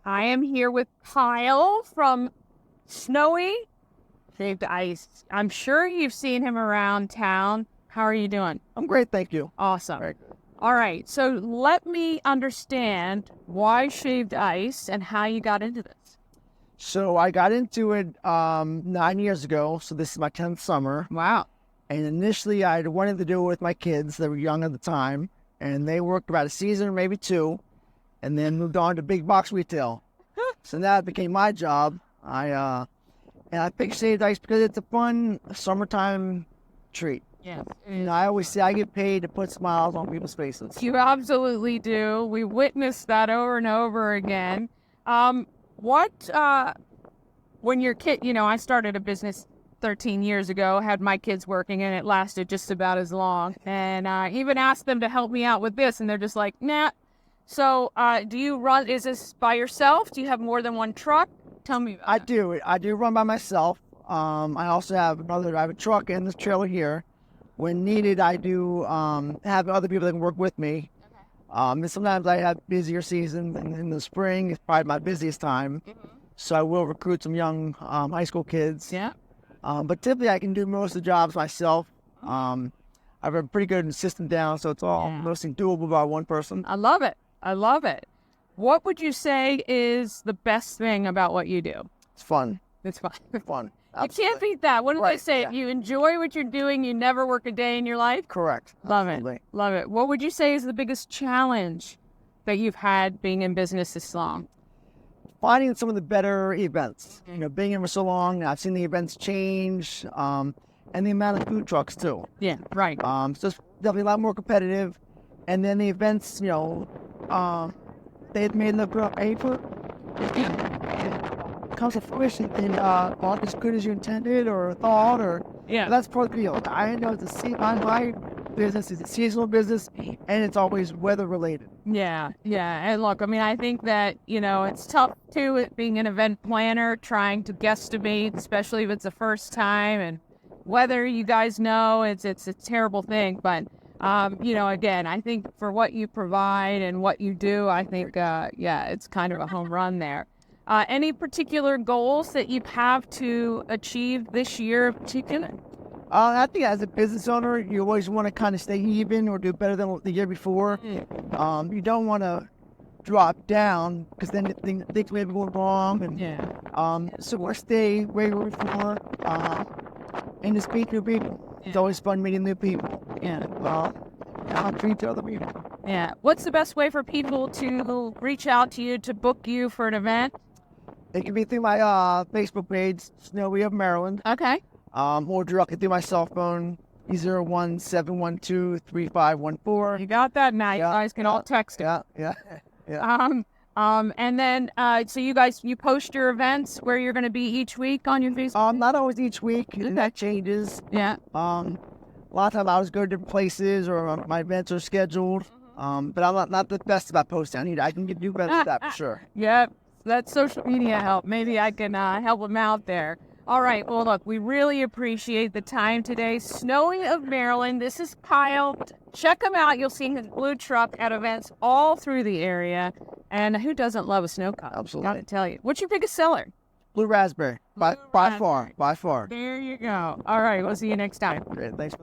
I am here with Kyle from Snowy Shaved Ice. I'm sure you've seen him around town. How are you doing? I'm great, thank you. Awesome. Very good. All right, so let me understand why shaved ice and how you got into this. So I got into it 9 years ago, so this is my 10th summer. Wow. And initially I wanted to do it with my kids. They were young at the time, and they worked about a season or maybe two, and then moved on to big box retail. So now it became my job. I picked shaved ice because it's a fun summertime treat. Yes. I always say I get paid to put smiles on people's faces. You absolutely do. We witnessed that over and over again. When your kid, I started a business 13 years ago, had my kids working, and it lasted just about as long. And I even asked them to help me out with this, and they're just like, nah. So is this by yourself? Do you have more than one truck? Tell me about that. I do run by myself. I also have a truck and this trailer here. When needed, I do have other people that can work with me. Okay. And sometimes I have busier seasons, and in the spring is probably my busiest time. Mm-hmm. So I will recruit some young high school kids. Yeah. But typically I can do most of the jobs myself. I have a pretty good system down, so it's all mostly doable by one person. I love it. What would you say is the best thing about what you do? It's fun. It's fun. Fun. You can't beat that. What do they say? Yeah. If you enjoy what you're doing, you never work a day in your life? Correct. Love Absolutely. it. Love it. What would you say is the biggest challenge that you've had being in business this long? Finding some of the better events. Being in for so long, I've seen the events change, and the amount of food trucks too. Yeah, right. So it's definitely a lot more competitive. And then the events, they had made the paper. Comes to fruition and not as good as you intended or thought, that's part of the deal. I know it's my business is a seasonal business, and it's always weather related. Yeah. And look, I think that, it's tough too, it being an event planner, trying to guesstimate, especially if it's the first time, and whether you guys know it's a terrible thing. But, again, I think for what you provide and what you do, I think, it's kind of a home run there. Any particular goals that you have to achieve this year in particular? I think as a business owner, you always want to kind of stay even or do better than the year before. You don't want to drop down because then things may be going wrong. So we'll stay where we were before and just meet new people. It's always fun meeting new people. I'll treat other people. Yeah. What's the best way for people to reach out to you to book you for an event? It can be through my Facebook page, Snowie of Maryland. Okay. Or directly through my cell phone, 301-712-3514. You got that now. You guys can all text it. Yeah. And then, so you post your events where you're going to be each week on your Facebook? Not always each week, and that changes. Yeah. A lot of times I always go to different places or my events are scheduled. But I'm not the best about posting. I can do better at that for sure. Yep. That's social media help. Maybe I can help them out there. All right. Well, look, we really appreciate the time today. Snowy of Maryland. This is Kyle. Check him out. You'll see his blue truck at events all through the area. And who doesn't love a snow cone? Absolutely. Got to tell you. What's your biggest seller? Blue raspberry. By far. There you go. All right. We'll see you next time. Great. Thanks.